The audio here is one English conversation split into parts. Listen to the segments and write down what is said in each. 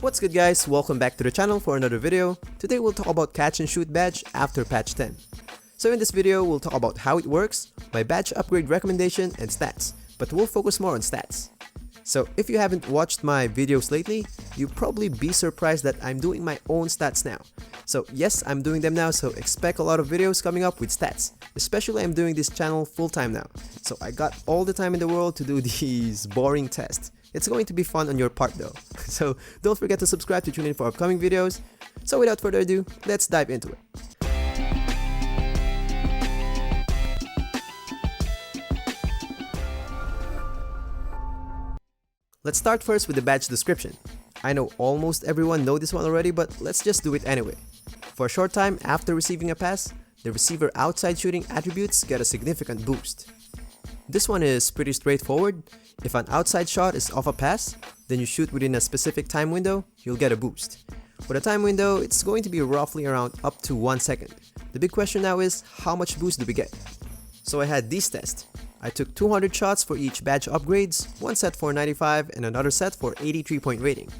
What's good guys, welcome back to the channel for another video. Today we'll talk about catch and shoot badge after patch 10. So in this video we'll talk about how it works, my badge upgrade recommendation and stats, but we'll focus more on stats. So if you haven't watched my videos lately, you'll probably be surprised that I'm doing my own stats now. So yes, I'm doing them now, so expect a lot of videos coming up with stats. Especially I'm doing this channel full time now, so I got all the time in the world to do these boring tests. It's going to be fun on your part though. So don't forget to subscribe to tune in for upcoming videos. So without further ado, let's dive into it. Let's start first with the badge description. I know almost everyone knows this one already, but let's just do it anyway. For a short time after receiving a pass, the receiver outside shooting attributes get a significant boost. This one is pretty straightforward. If an outside shot is off a pass, then you shoot within a specific time window, you'll get a boost. For the time window, it's going to be roughly around up to 1 second. The big question now is, how much boost do we get? So I had these tests. I took 200 shots for each badge upgrades, one set for 95 and another set for 83 point rating.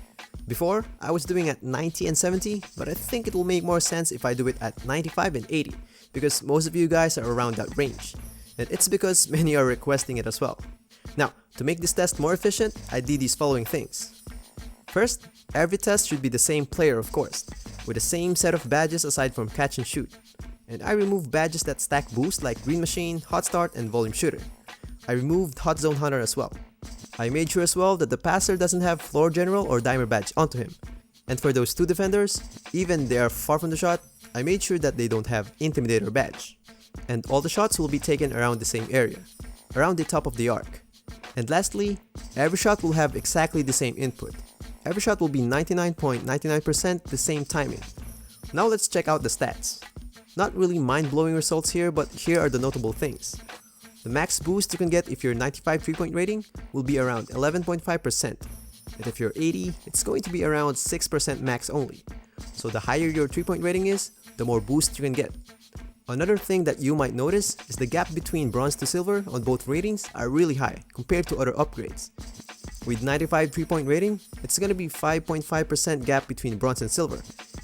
Before, I was doing at 90 and 70, but I think it will make more sense if I do it at 95 and 80, because most of you guys are around that range. And it's because many are requesting it as well. Now, to make this test more efficient, I did these following things. First, every test should be the same player of course, with the same set of badges aside from catch and shoot. And I removed badges that stack boost like Green Machine, Hot Start, and Volume Shooter. I removed Hot Zone Hunter as well. I made sure as well that the passer doesn't have Floor General or Dimer badge onto him. And for those two defenders, even they are far from the shot, I made sure that they don't have Intimidator badge. And all the shots will be taken around the same area, around the top of the arc. And lastly, every shot will have exactly the same input. Every shot will be 99.99% the same timing. Now let's check out the stats. Not really mind-blowing results here, but here are the notable things. The max boost you can get if you're 95 3-point rating will be around 11.5%. And if you're 80, it's going to be around 6% max only. So the higher your 3-point rating is, the more boost you can get. Another thing that you might notice is the gap between bronze to silver on both ratings are really high compared to other upgrades. With 95 3-point rating, it's gonna be 5.5% gap between bronze and silver,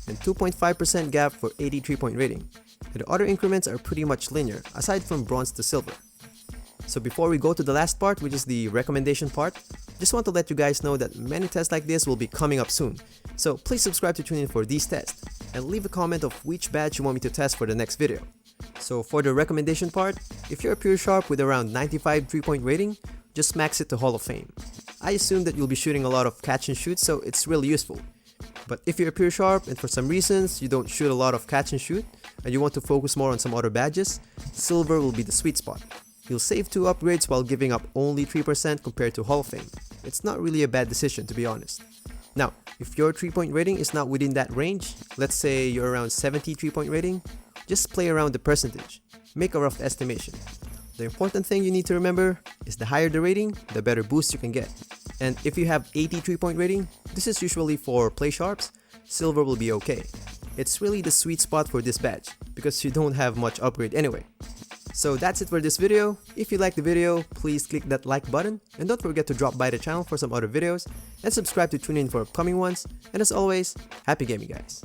and 2.5% gap for 83 point rating. And the other increments are pretty much linear, aside from bronze to silver. So before we go to the last part, which is the recommendation part, just want to let you guys know that many tests like this will be coming up soon. So please subscribe to tune in for these tests, and leave a comment of which badge you want me to test for the next video. So for the recommendation part, if you're a pure sharp with around 95 3-point rating, just max it to Hall of Fame. I assume that you'll be shooting a lot of catch and shoot, so it's really useful. But if you're a pure sharp and for some reasons you don't shoot a lot of catch and shoot, and you want to focus more on some other badges, silver will be the sweet spot. You'll save 2 upgrades while giving up only 3% compared to Hall of Fame. It's not really a bad decision, to be honest. Now, if your 3-point rating is not within that range, let's say you're around 70 3-point rating, just play around the percentage. Make a rough estimation. The important thing you need to remember is the higher the rating, the better boost you can get. And if you have 80 3-point rating, this is usually for play sharps, silver will be okay. It's really the sweet spot for this badge, because you don't have much upgrade anyway. So that's it for this video. If you liked the video, please click that like button, and don't forget to drop by the channel for some other videos, and subscribe to tune in for upcoming ones, and as always, happy gaming guys!